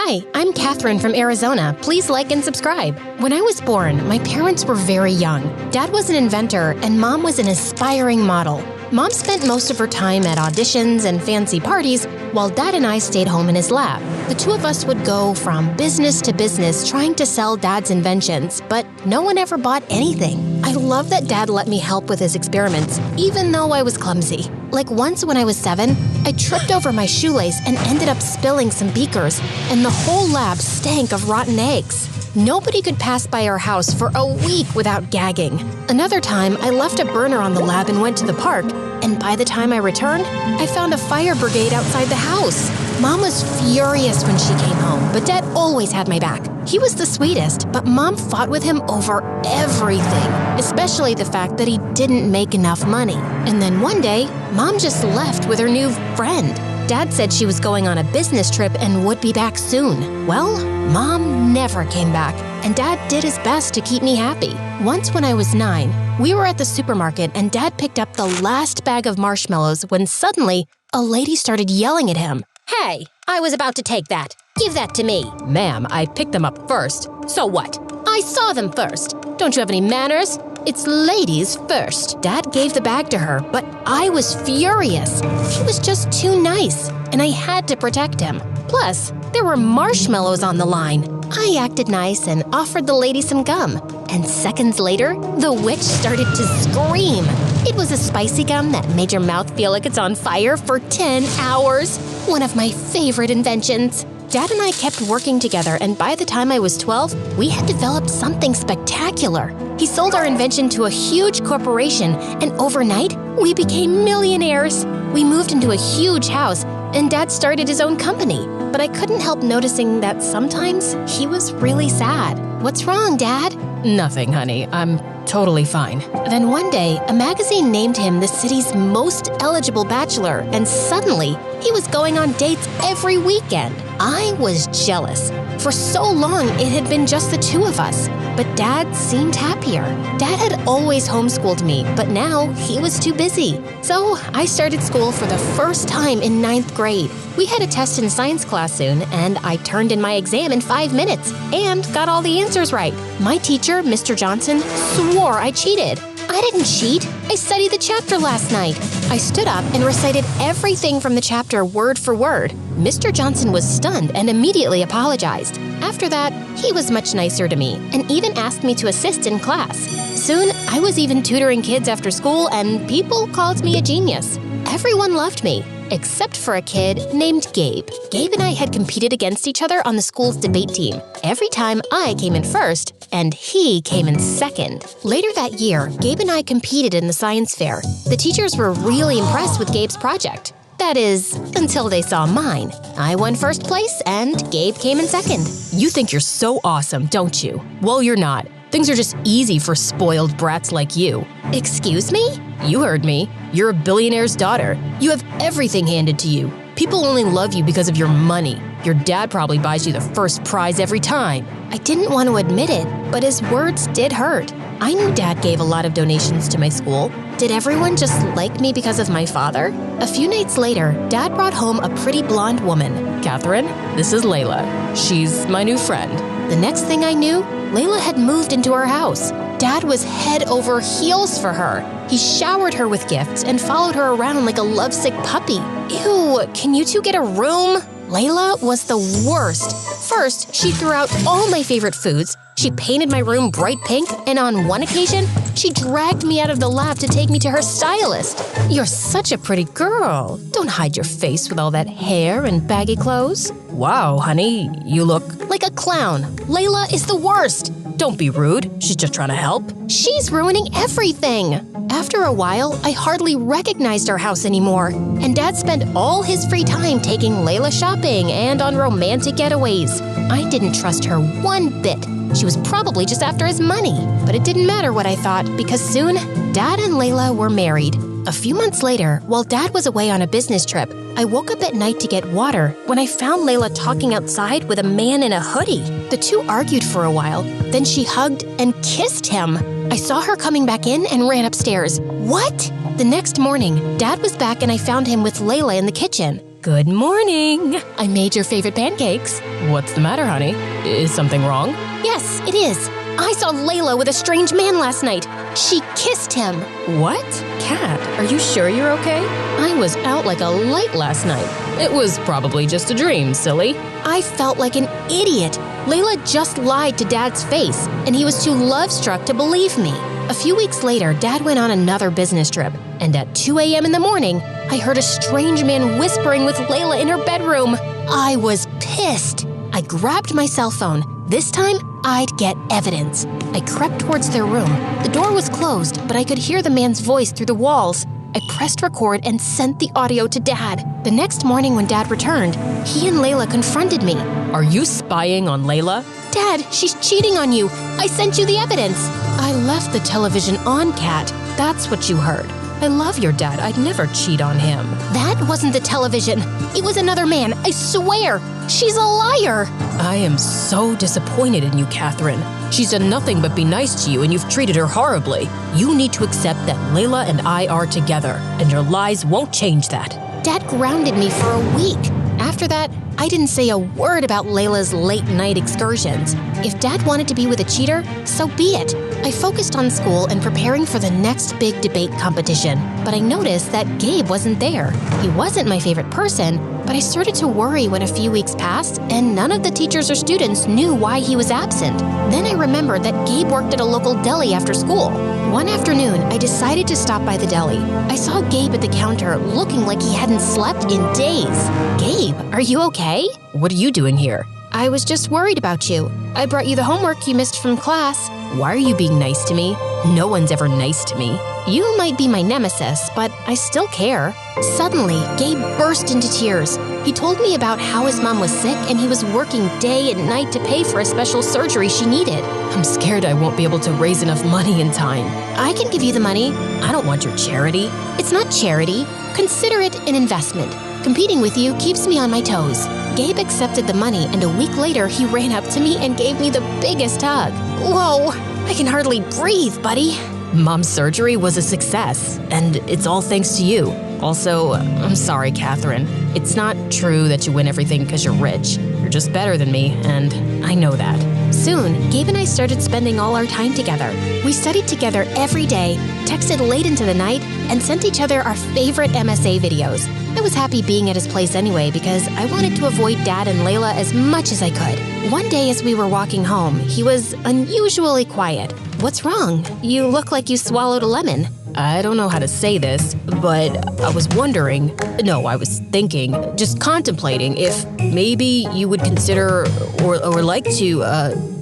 Hi, I'm Catherine from Arizona. Please like and subscribe. When I was born, my parents were very young. Dad was an inventor and Mom was an aspiring model. Mom spent most of her time at auditions and fancy parties, while Dad and I stayed home in his lab. The two of us would go from business to business trying to sell Dad's inventions, but no one ever bought anything. I love that Dad let me help with his experiments, even though I was clumsy. Like once when I was 7, I tripped over my shoelace and ended up spilling some beakers, and the whole lab stank of rotten eggs. Nobody could pass by our house for a week without gagging. Another time, I left a burner on the lab and went to the park, and by the time I returned, I found a fire brigade outside the house. Mom was furious when she came home, but Dad always had my back. He was the sweetest, but Mom fought with him over everything, especially the fact that he didn't make enough money. And then one day, Mom just left with her new friend. Dad said she was going on a business trip and would be back soon. Well, Mom never came back, and Dad did his best to keep me happy. Once when I was 9, we were at the supermarket and Dad picked up the last bag of marshmallows when suddenly a lady started yelling at him. "Hey, I was about to take that. Give that to me." "Ma'am, I picked them up first. So what?" "I saw them first. Don't you have any manners? It's ladies first." Dad gave the bag to her, but I was furious. He was just too nice, and I had to protect him. Plus, there were marshmallows on the line. I acted nice and offered the lady some gum. And seconds later, the witch started to scream. It was a spicy gum that made your mouth feel like it's on fire for 10 hours. One of my favorite inventions. Dad and I kept working together, and by the time I was 12, we had developed something spectacular. He sold our invention to a huge corporation, and overnight, we became millionaires. We moved into a huge house, and Dad started his own company. But I couldn't help noticing that sometimes he was really sad. "What's wrong, Dad?" "Nothing, honey. I'm totally fine." Then one day, a magazine named him the city's most eligible bachelor, and suddenly, he was going on dates every weekend. I was jealous. For so long, it had been just the two of us, but Dad seemed happier. Dad had always homeschooled me, but now he was too busy. So I started school for the first time in 9th grade. We had a test in science class soon, and I turned in my exam in 5 minutes and got all the answers right. My teacher, Mr. Johnson, swore I cheated. I didn't cheat. I studied the chapter last night. I stood up and recited everything from the chapter word for word. Mr. Johnson was stunned and immediately apologized. After that, he was much nicer to me and even asked me to assist in class. Soon, I was even tutoring kids after school, and people called me a genius. Everyone loved me, except for a kid named Gabe. Gabe and I had competed against each other on the school's debate team. Every time I came in first, and he came in second. Later that year, Gabe and I competed in the science fair. The teachers were really impressed with Gabe's project. That is, until they saw mine. I won first place, and Gabe came in second. You think you're so awesome, don't you? Well, you're not. Things are just easy for spoiled brats like you. Excuse me? You heard me. You're a billionaire's daughter. You have everything handed to you. People only love you because of your money. Your dad probably buys you the first prize every time. I didn't want to admit it, but his words did hurt. I knew Dad gave a lot of donations to my school. Did everyone just like me because of my father? A few nights later, Dad brought home a pretty blonde woman. "Catherine, this is Layla. She's my new friend." The next thing I knew, Layla had moved into our house. Dad was head over heels for her. He showered her with gifts and followed her around like a lovesick puppy. Ew, can you two get a room? Layla was the worst. First, she threw out all my favorite foods. She painted my room bright pink, and on one occasion, she dragged me out of the lab to take me to her stylist. "You're such a pretty girl. Don't hide your face with all that hair and baggy clothes." "Wow, honey, you look like a clown. Layla is the worst." "Don't be rude. She's just trying to help." "She's ruining everything." After a while, I hardly recognized our house anymore, and Dad spent all his free time taking Layla shopping and on romantic getaways. I didn't trust her one bit. She was probably just after his money. But it didn't matter what I thought, because soon, Dad and Layla were married. A few months later, while Dad was away on a business trip, I woke up at night to get water when I found Layla talking outside with a man in a hoodie. The two argued for a while, then she hugged and kissed him. I saw her coming back in and ran upstairs. What? The next morning, Dad was back and I found him with Layla in the kitchen. Good morning. I made your favorite pancakes. What's the matter, honey? Is something wrong? Yes, it is. I saw Layla with a strange man last night. She kissed him. What? Kat, are you sure you're okay? I was out like a light last night. It was probably just a dream, silly. I felt like an idiot. Layla just lied to Dad's face, and he was too love-struck to believe me. A few weeks later, Dad went on another business trip, and at 2 a.m. in the morning, I heard a strange man whispering with Layla in her bedroom. I was pissed. I grabbed my cell phone. This time, I'd get evidence. I crept towards their room. The door was closed, but I could hear the man's voice through the walls. I pressed record and sent the audio to Dad. The next morning when Dad returned, he and Layla confronted me. Are you spying on Layla? Dad, she's cheating on you. I sent you the evidence. I left the television on, Kat. That's what you heard. I love your dad. I'd never cheat on him. That wasn't the television. It was another man, I swear. She's a liar. I am so disappointed in you, Catherine. She's done nothing but be nice to you, and you've treated her horribly. You need to accept that Layla and I are together, and your lies won't change that. Dad grounded me for a week. After that, I didn't say a word about Layla's late-night excursions. If Dad wanted to be with a cheater, so be it. I focused on school and preparing for the next big debate competition, but I noticed that Gabe wasn't there. He wasn't my favorite person, but I started to worry when a few weeks passed and none of the teachers or students knew why he was absent. Then I remembered that Gabe worked at a local deli after school. One afternoon, I decided to stop by the deli. I saw Gabe at the counter looking like he hadn't slept in days. Gabe, are you okay? What are you doing here? I was just worried about you. I brought you the homework you missed from class. Why are you being nice to me? No one's ever nice to me. You might be my nemesis, but I still care. Suddenly, Gabe burst into tears. He told me about how his mom was sick and he was working day and night to pay for a special surgery she needed. I'm scared I won't be able to raise enough money in time. I can give you the money. I don't want your charity. It's not charity. Consider it an investment. Competing with you keeps me on my toes. Gabe accepted the money, and a week later, he ran up to me and gave me the biggest hug. Whoa, I can hardly breathe, buddy. Mom's surgery was a success, and it's all thanks to you. Also, I'm sorry, Catherine. It's not true that you win everything because you're rich. You're just better than me, and I know that. Soon, Gabe and I started spending all our time together. We studied together every day, texted late into the night, and sent each other our favorite MSA videos. I was happy being at his place anyway because I wanted to avoid Dad and Layla as much as I could. One day as we were walking home, he was unusually quiet. What's wrong? You look like you swallowed a lemon. I don't know how to say this, but I was wondering, no, I was thinking, just contemplating if maybe you would consider or like to,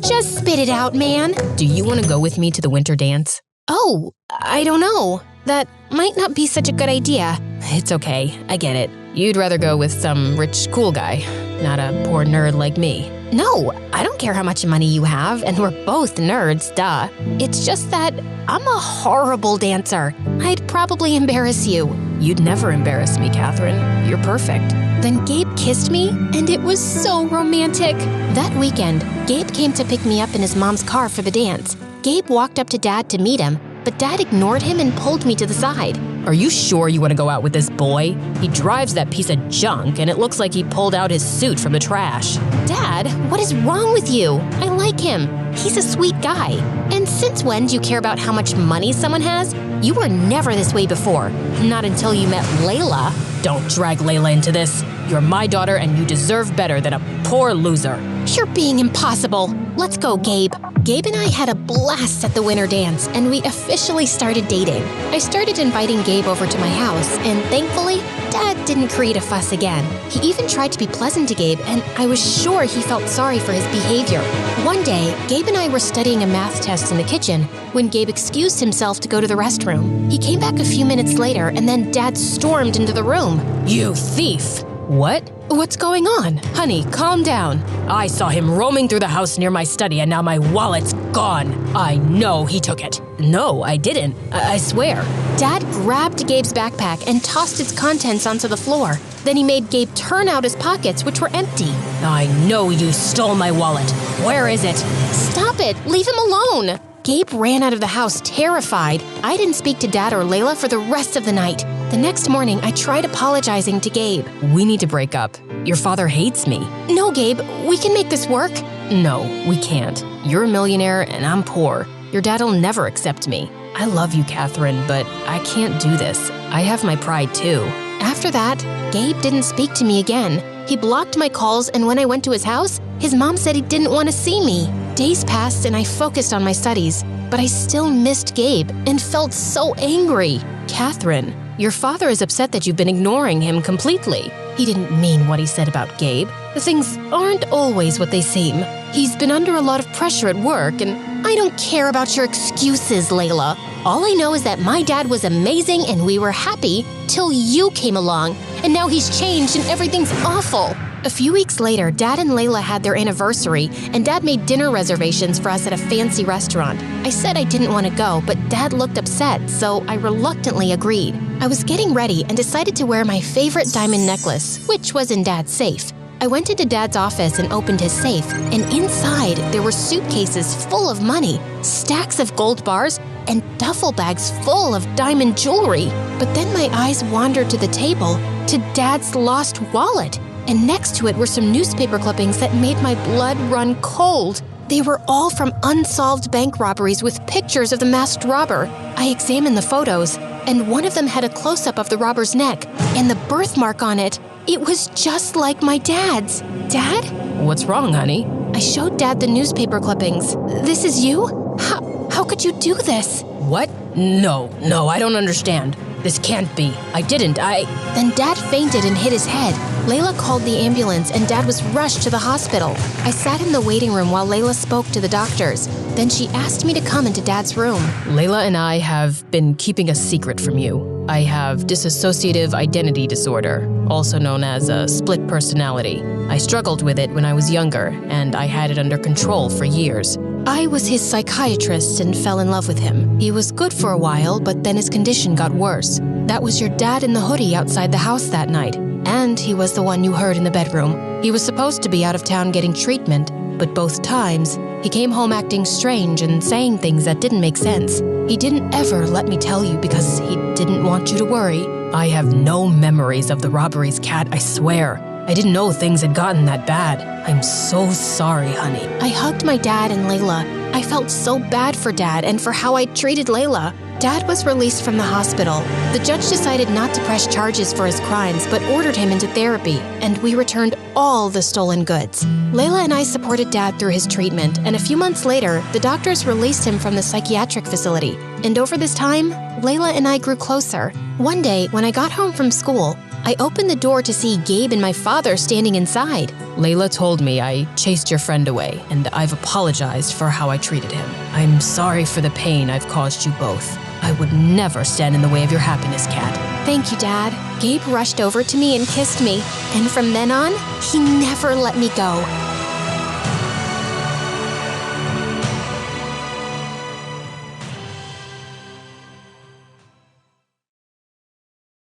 Just spit it out, man. Do you want to go with me to the winter dance? Oh, I don't know. That might not be such a good idea. It's okay, I get it. You'd rather go with some rich, cool guy, not a poor nerd like me. No, I don't care how much money you have, and we're both nerds, duh. It's just that I'm a horrible dancer. I'd probably embarrass you. You'd never embarrass me, Catherine. You're perfect. Then Gabe kissed me, and it was so romantic. That weekend, Gabe came to pick me up in his mom's car for the dance. Gabe walked up to Dad to meet him, but Dad ignored him and pulled me to the side. Are you sure you want to go out with this boy? He drives that piece of junk, and it looks like he pulled out his suit from the trash. Dad, what is wrong with you? I like him. He's a sweet guy. And since when do you care about how much money someone has? You were never this way before. Not until you met Layla. Don't drag Layla into this. You're my daughter, and you deserve better than a poor loser. You're being impossible. Let's go, Gabe. Gabe and I had a blast at the winter dance, and we officially started dating. I started inviting Gabe over to my house, and thankfully, Dad didn't create a fuss again. He even tried to be pleasant to Gabe, and I was sure he felt sorry for his behavior. One day, Gabe and I were studying a math test in the kitchen when Gabe excused himself to go to the restroom. He came back a few minutes later, and then Dad stormed into the room. You thief! What? What's going on? Honey, calm down. I saw him roaming through the house near my study, and now my wallet's gone. I know he took it. No, I didn't. I swear. Dad grabbed Gabe's backpack and tossed its contents onto the floor. Then he made Gabe turn out his pockets, which were empty. I know you stole my wallet. Where is it? Stop it! Leave him alone! Gabe ran out of the house terrified. I didn't speak to Dad or Layla for the rest of the night. The next morning, I tried apologizing to Gabe. We need to break up. Your father hates me. No, Gabe, we can make this work. No, we can't. You're a millionaire and I'm poor. Your dad'll never accept me. I love you, Catherine, but I can't do this. I have my pride too. After that, Gabe didn't speak to me again. He blocked my calls, and when I went to his house, his mom said he didn't want to see me. Days passed and I focused on my studies, but I still missed Gabe and felt so angry. Catherine, your father is upset that you've been ignoring him completely. He didn't mean what he said about Gabe. The things aren't always what they seem. He's been under a lot of pressure at work, and I don't care about your excuses, Layla. All I know is that my dad was amazing and we were happy till you came along, and now he's changed and everything's awful. A few weeks later, Dad and Layla had their anniversary, and Dad made dinner reservations for us at a fancy restaurant. I said I didn't want to go, but Dad looked upset, so I reluctantly agreed. I was getting ready and decided to wear my favorite diamond necklace, which was in Dad's safe. I went into Dad's office and opened his safe, and inside there were suitcases full of money, stacks of gold bars, and duffel bags full of diamond jewelry. But then my eyes wandered to the table, to Dad's lost wallet, and next to it were some newspaper clippings that made my blood run cold. They were all from unsolved bank robberies with pictures of the masked robber. I examined the photos, and one of them had a close-up of the robber's neck, and the birthmark on it. It was just like my dad's. Dad? What's wrong, honey? I showed Dad the newspaper clippings. This is you? How could you do this? What? No, I don't understand. This can't be. I didn't. Then Dad fainted and hit his head. Layla called the ambulance and Dad was rushed to the hospital. I sat in the waiting room while Layla spoke to the doctors. Then she asked me to come into Dad's room. Layla and I have been keeping a secret from you. I have dissociative identity disorder, also known as a split personality. I struggled with it when I was younger, and I had it under control for years. I was his psychiatrist and fell in love with him. He was good for a while, but then his condition got worse. That was your dad in the hoodie outside the house that night, and he was the one you heard in the bedroom. He was supposed to be out of town getting treatment, but both times, he came home acting strange and saying things that didn't make sense. He didn't ever let me tell you because he didn't want you to worry. I have no memories of the robberies, Kat, I swear. I didn't know things had gotten that bad. I'm so sorry, honey. I hugged my dad and Layla. I felt so bad for Dad and for how I treated Layla. Dad was released from the hospital. The judge decided not to press charges for his crimes, but ordered him into therapy, and we returned all the stolen goods. Layla and I supported Dad through his treatment, and a few months later, the doctors released him from the psychiatric facility. And over this time, Layla and I grew closer. One day, when I got home from school, I opened the door to see Gabe and my father standing inside. Layla told me I chased your friend away, and I've apologized for how I treated him. I'm sorry for the pain I've caused you both. I would never stand in the way of your happiness, Kat. Thank you, Dad. Gabe rushed over to me and kissed me, and from then on, he never let me go.